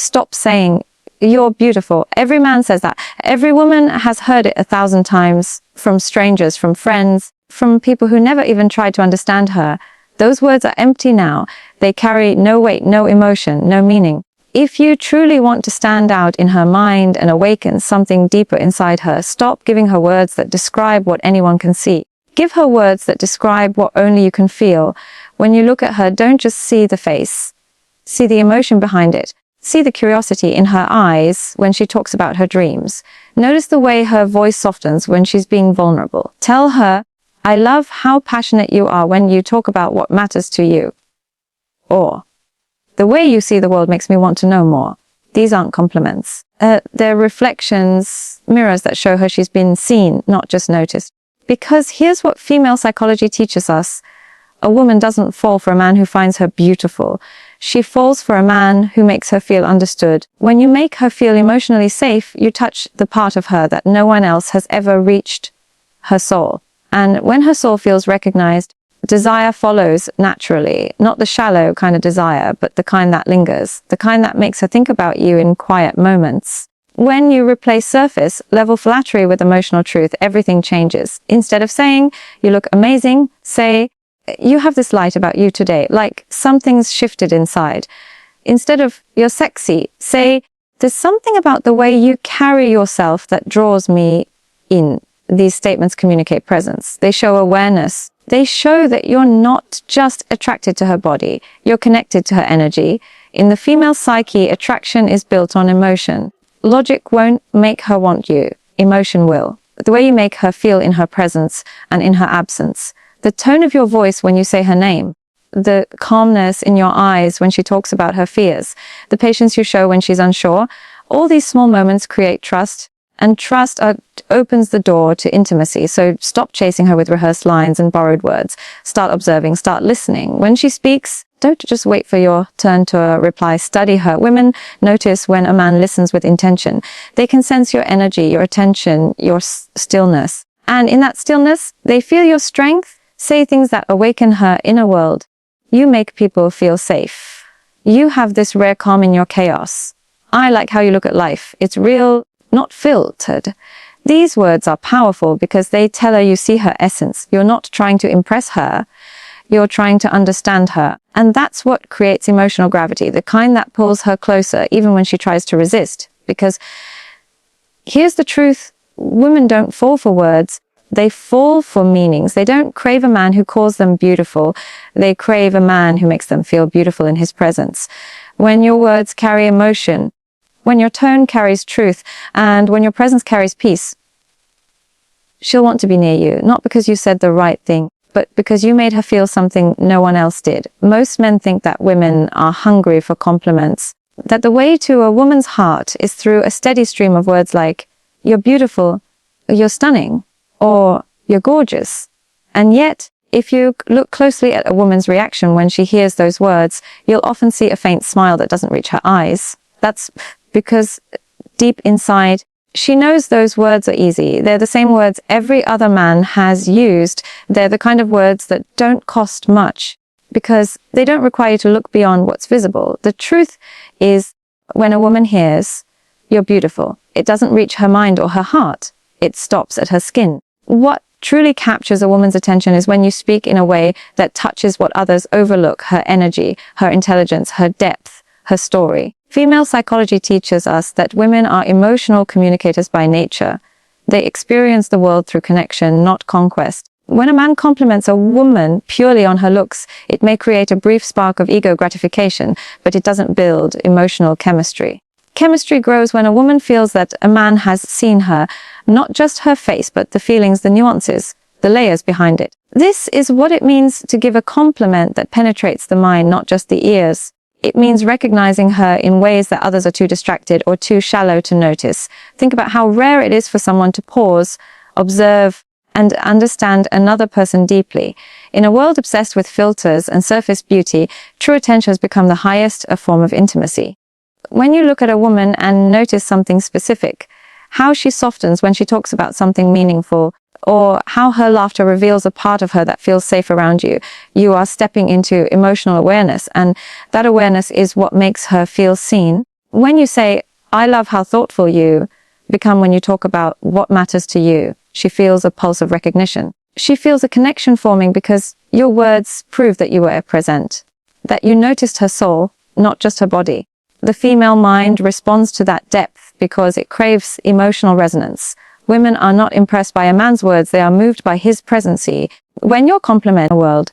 Stop saying, "You're beautiful." Every man says that. Every woman has heard it 1,000 times from strangers, from friends, from people who never even tried to understand her. Those words are empty now. They carry no weight, no emotion, no meaning. If you truly want to stand out in her mind and awaken something deeper inside her, stop giving her words that describe what anyone can see. Give her words that describe what only you can feel. When you look at her, don't just see the face. See the emotion behind it. See the curiosity in her eyes when she talks about her dreams. Notice the way her voice softens when she's being vulnerable. Tell her, "I love how passionate you are when you talk about what matters to you." Or, "The way you see the world makes me want to know more." These aren't compliments. They're reflections, mirrors that show her she's been seen, not just noticed. Because here's what female psychology teaches us. A woman doesn't fall for a man who finds her beautiful. She falls for a man who makes her feel understood. When you make her feel emotionally safe, you touch the part of her that no one else has ever reached, her soul. And when her soul feels recognized, desire follows naturally. Not the shallow kind of desire, but the kind that lingers. The kind that makes her think about you in quiet moments. When you replace surface level flattery with emotional truth, everything changes. Instead of saying, "You look amazing," say, "You have this light about you today," like something's shifted inside. Instead of "You're sexy," say, "There's something about the way you carry yourself that draws me in." These statements communicate presence. They show awareness. They show that you're not just attracted to her body, you're connected to her energy. In the female psyche, attraction is built on emotion. Logic won't make her want you. Emotion will. The way you make her feel in her presence and in her absence. The tone of your voice when you say her name. The calmness in your eyes when she talks about her fears. The patience you show when she's unsure. All these small moments create trust. And trust opens the door to intimacy. So stop chasing her with rehearsed lines and borrowed words. Start observing, start listening. When she speaks, don't just wait for your turn to reply. Study her. Women notice when a man listens with intention. They can sense your energy, your attention, your stillness. And in that stillness, they feel your strength. Say things that awaken her inner world. You make people feel safe. You have this rare calm in your chaos. I like how you look at life. It's real, not filtered. These words are powerful because they tell her you see her essence. You're not trying to impress her. You're trying to understand her. And that's what creates emotional gravity, the kind that pulls her closer, even when she tries to resist. Because here's the truth. Women don't fall for words. They fall for meanings. They don't crave a man who calls them beautiful. They crave a man who makes them feel beautiful in his presence. When your words carry emotion, when your tone carries truth, and when your presence carries peace, she'll want to be near you, not because you said the right thing, but because you made her feel something no one else did. Most men think that women are hungry for compliments, that the way to a woman's heart is through a steady stream of words like, "You're beautiful," "You're stunning," or "You're gorgeous." And yet, if you look closely at a woman's reaction when she hears those words, you'll often see a faint smile that doesn't reach her eyes. That's because deep inside, she knows those words are easy. They're the same words every other man has used. They're the kind of words that don't cost much because they don't require you to look beyond what's visible. The truth is, when a woman hears, "You're beautiful," it doesn't reach her mind or her heart. It stops at her skin. What truly captures a woman's attention is when you speak in a way that touches what others overlook: her energy, her intelligence, her depth, her story. Female psychology teaches us that women are emotional communicators by nature. They experience the world through connection, not conquest. When a man compliments a woman purely on her looks, it may create a brief spark of ego gratification, but it doesn't build emotional chemistry. Chemistry grows when a woman feels that a man has seen her, not just her face, but the feelings, the nuances, the layers behind it. This is what it means to give a compliment that penetrates the mind, not just the ears. It means recognizing her in ways that others are too distracted or too shallow to notice. Think about how rare it is for someone to pause, observe, and understand another person deeply. In a world obsessed with filters and surface beauty, true attention has become the highest form of intimacy. When you look at a woman and notice something specific, how she softens when she talks about something meaningful, or how her laughter reveals a part of her that feels safe around you, you are stepping into emotional awareness, and that awareness is what makes her feel seen. When you say, I love how thoughtful you become when you talk about what matters to you, she feels a pulse of recognition. She feels a connection forming because your words prove that you were present, that you noticed her soul, not just her body. The female mind responds to that depth because it craves emotional resonance. Women are not impressed by a man's words, they are moved by his presency. When you're complimenting the world,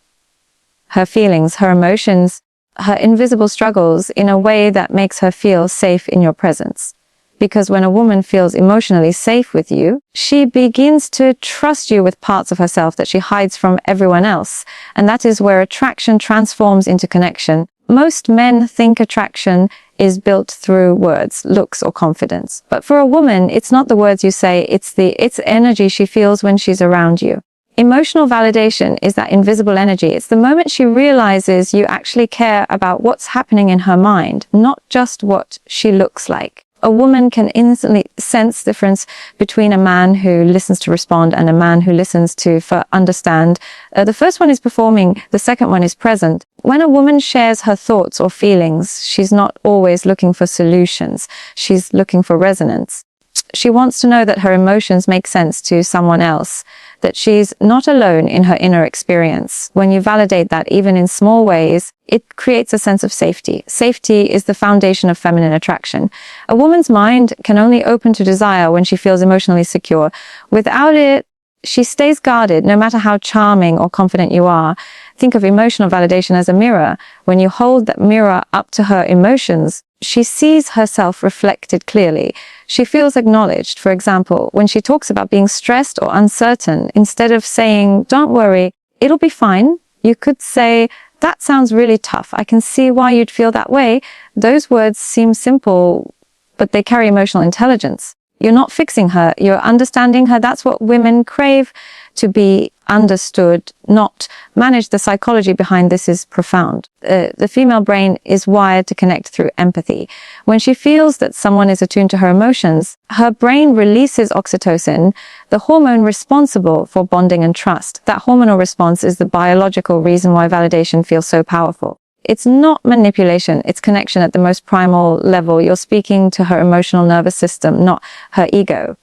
her feelings, her emotions, her invisible struggles in a way that makes her feel safe in your presence. Because when a woman feels emotionally safe with you, she begins to trust you with parts of herself that she hides from everyone else. And that is where attraction transforms into connection. Most men think attraction is built through words, looks, or confidence. But for a woman, it's not the words you say, it's energy she feels when she's around you. Emotional validation is that invisible energy. It's the moment she realizes you actually care about what's happening in her mind, not just what she looks like. A woman can instantly sense the difference between a man who listens to respond and a man who listens to understand. The first one is performing, the second one is present. When a woman shares her thoughts or feelings, she's not always looking for solutions. She's looking for resonance. She wants to know that her emotions make sense to someone else, that she's not alone in her inner experience. When you validate that, even in small ways, it creates a sense of safety. Safety is the foundation of feminine attraction. A woman's mind can only open to desire when she feels emotionally secure. Without it, she stays guarded, no matter how charming or confident you are. Think of emotional validation as a mirror. When you hold that mirror up to her emotions, she sees herself reflected clearly. She feels acknowledged. For example, when she talks about being stressed or uncertain, instead of saying, don't worry, it'll be fine, you could say, that sounds really tough. I can see why you'd feel that way. Those words seem simple, but they carry emotional intelligence. You're not fixing her, you're understanding her. That's what women crave, to be understood, not managed. The psychology behind this is profound. The female brain is wired to connect through empathy. When she feels that someone is attuned to her emotions, her brain releases oxytocin, the hormone responsible for bonding and trust. That hormonal response is the biological reason why validation feels so powerful. It's not manipulation, it's connection at the most primal level. You're speaking to her emotional nervous system, not her ego.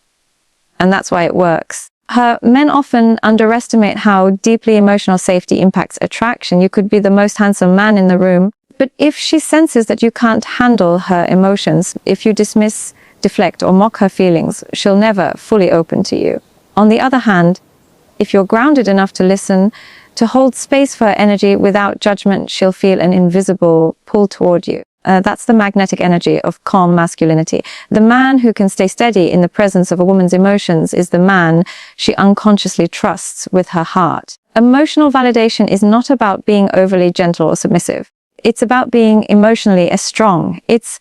And that's why it works. Men often underestimate how deeply emotional safety impacts attraction. You could be the most handsome man in the room, but if she senses that you can't handle her emotions, if you dismiss, deflect, or mock her feelings, she'll never fully open to you. On the other hand, if you're grounded enough to listen, to hold space for her energy without judgment, she'll feel an invisible pull toward you. That's the magnetic energy of calm masculinity. The man who can stay steady in the presence of a woman's emotions is the man she unconsciously trusts with her heart. Emotional validation is not about being overly gentle or submissive. It's about being emotionally strong. It's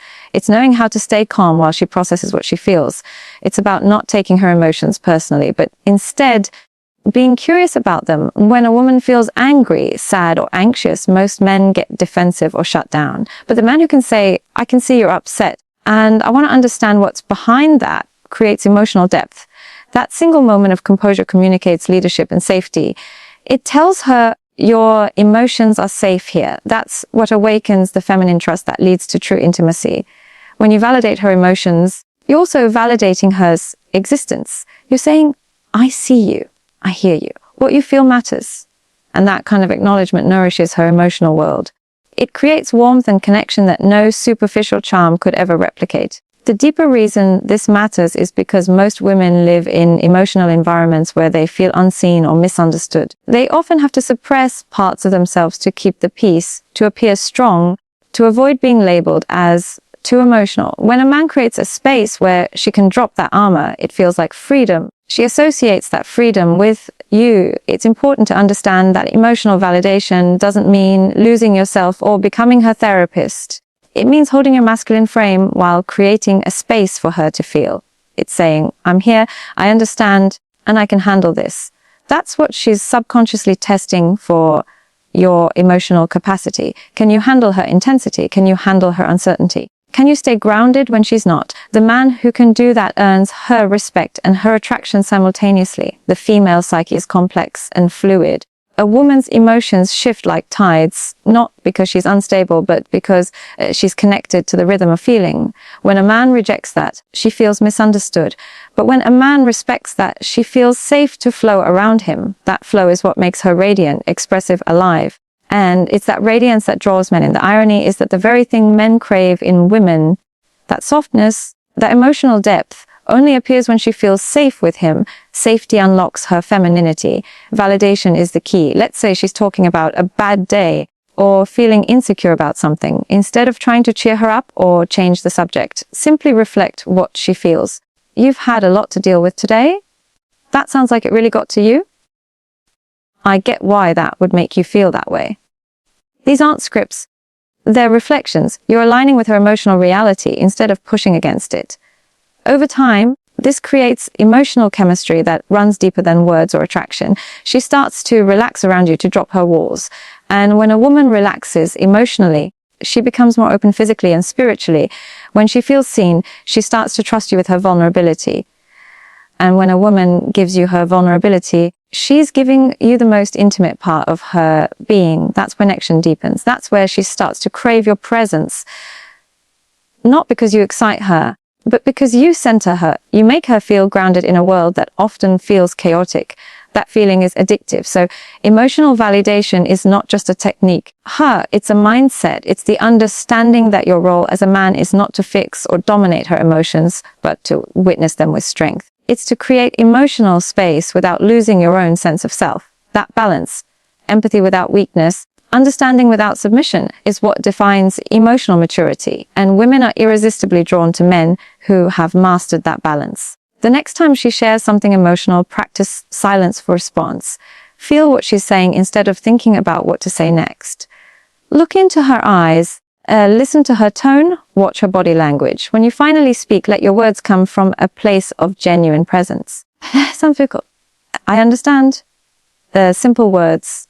knowing how to stay calm while she processes what she feels. It's about not taking her emotions personally, but instead being curious about them. When a woman feels angry, sad, or anxious, most men get defensive or shut down. But the man who can say, I can see you're upset, and I want to understand what's behind that, creates emotional depth. That single moment of composure communicates leadership and safety. It tells her your emotions are safe here. That's what awakens the feminine trust that leads to true intimacy. When you validate her emotions, you're also validating her existence. You're saying, I see you. I hear you. What you feel matters. And that kind of acknowledgement nourishes her emotional world. It creates warmth and connection that no superficial charm could ever replicate. The deeper reason this matters is because most women live in emotional environments where they feel unseen or misunderstood. They often have to suppress parts of themselves to keep the peace, to appear strong, to avoid being labeled as too emotional. When a man creates a space where she can drop that armor, it feels like freedom. She associates that freedom with you. It's important to understand that emotional validation doesn't mean losing yourself or becoming her therapist. It means holding your masculine frame while creating a space for her to feel. It's saying, I'm here, I understand, and I can handle this. That's what she's subconsciously testing for your emotional capacity. Can you handle her intensity? Can you handle her uncertainty? Can you stay grounded when she's not? The man who can do that earns her respect and her attraction simultaneously. The female psyche is complex and fluid. A woman's emotions shift like tides, not because she's unstable, but because she's connected to the rhythm of feeling. When a man rejects that, she feels misunderstood. But when a man respects that, she feels safe to flow around him. That flow is what makes her radiant, expressive, alive. And it's that radiance that draws men in. The irony is that the very thing men crave in women, that softness, that emotional depth, only appears when she feels safe with him. Safety unlocks her femininity. Validation is the key. Let's say she's talking about a bad day or feeling insecure about something. Instead of trying to cheer her up or change the subject, simply reflect what she feels. You've had a lot to deal with today. That sounds like it really got to you. I get why that would make you feel that way. These aren't scripts. They're reflections. You're aligning with her emotional reality instead of pushing against it. Over time, this creates emotional chemistry that runs deeper than words or attraction. She starts to relax around you, to drop her walls. And when a woman relaxes emotionally, she becomes more open physically and spiritually. When she feels seen, she starts to trust you with her vulnerability. And when a woman gives you her vulnerability, she's giving you the most intimate part of her being. That's when connection deepens. That's where she starts to crave your presence. Not because you excite her, but because you center her. You make her feel grounded in a world that often feels chaotic. That feeling is addictive. So emotional validation is not just a technique. It's a mindset. It's the understanding that your role as a man is not to fix or dominate her emotions, but to witness them with strength. It's to create emotional space without losing your own sense of self. That balance, empathy without weakness, understanding without submission, is what defines emotional maturity. And women are irresistibly drawn to men who have mastered that balance. The next time she shares something emotional, practice silence for response. Feel what she's saying instead of thinking about what to say next. Look into her eyes. Listen to her tone, watch her body language. When you finally speak, let your words come from a place of genuine presence. Sounds difficult. I understand. Simple words,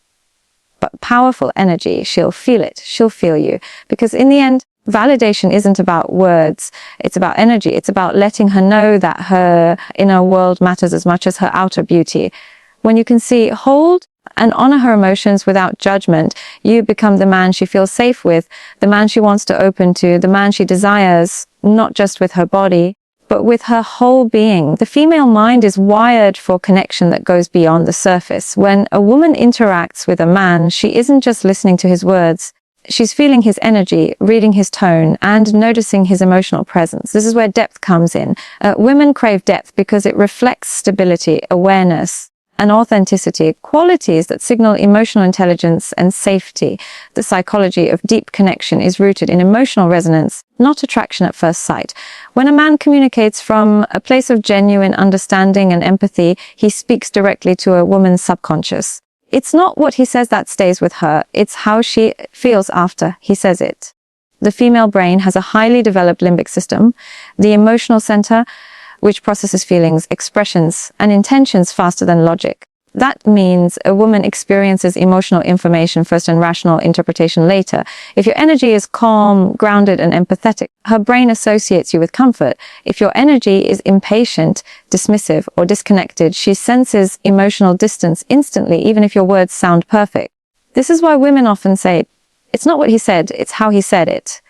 but powerful energy. She'll feel it. She'll feel you. Because in the end, validation isn't about words. It's about energy. It's about letting her know that her inner world matters as much as her outer beauty. When you can see, hold, and honor her emotions without judgment, you become the man she feels safe with, the man she wants to open to, the man she desires, not just with her body, but with her whole being. The female mind is wired for connection that goes beyond the surface. When a woman interacts with a man, she isn't just listening to his words. She's feeling his energy, reading his tone, and noticing his emotional presence. This is where depth comes in. Women crave depth because it reflects stability, awareness, and authenticity, qualities that signal emotional intelligence and safety. The psychology of deep connection is rooted in emotional resonance, not attraction at first sight. When a man communicates from a place of genuine understanding and empathy, he speaks directly to a woman's subconscious. It's not what he says that stays with her, it's how she feels after he says it. The female brain has a highly developed limbic system, the emotional center, which processes feelings, expressions, and intentions faster than logic. That means a woman experiences emotional information first and rational interpretation later. If your energy is calm, grounded, and empathetic, her brain associates you with comfort. If your energy is impatient, dismissive, or disconnected, she senses emotional distance instantly, even if your words sound perfect. This is why women often say, it's not what he said, it's how he said it.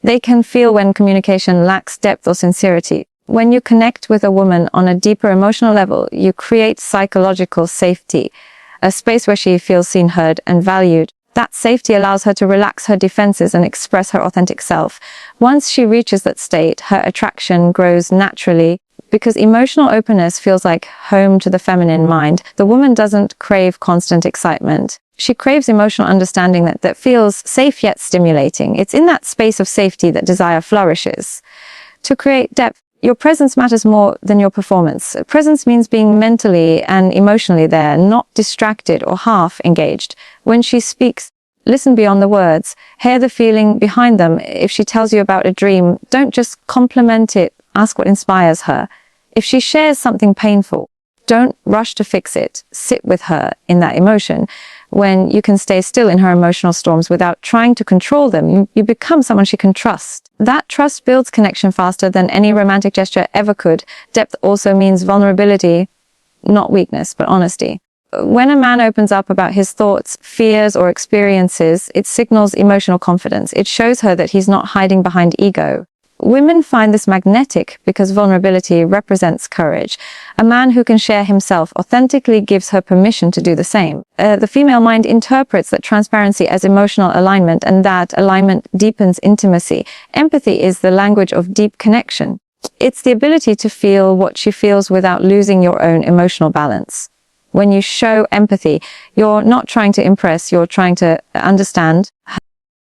They can feel when communication lacks depth or sincerity. When you connect with a woman on a deeper emotional level, you create psychological safety, a space where she feels seen, heard, and valued. That safety allows her to relax her defenses and express her authentic self. Once she reaches that state, her attraction grows naturally because emotional openness feels like home to the feminine mind. The woman doesn't crave constant excitement. She craves emotional understanding that feels safe yet stimulating. It's in that space of safety that desire flourishes. To create depth, your presence matters more than your performance. Presence means being mentally and emotionally there, not distracted or half engaged. When she speaks, listen beyond the words. Hear the feeling behind them. If she tells you about a dream, don't just compliment it. Ask what inspires her. If she shares something painful, don't rush to fix it. Sit with her in that emotion. When you can stay still in her emotional storms without trying to control them, you become someone she can trust. That trust builds connection faster than any romantic gesture ever could. Depth also means vulnerability, not weakness, but honesty. When a man opens up about his thoughts, fears, or experiences, it signals emotional confidence. It shows her that he's not hiding behind ego. Women find this magnetic because vulnerability represents courage. A man who can share himself authentically gives her permission to do the same. The female mind interprets that transparency as emotional alignment, and that alignment deepens intimacy. Empathy is the language of deep connection. It's the ability to feel what she feels without losing your own emotional balance. When you show empathy, you're not trying to impress, you're trying to understand.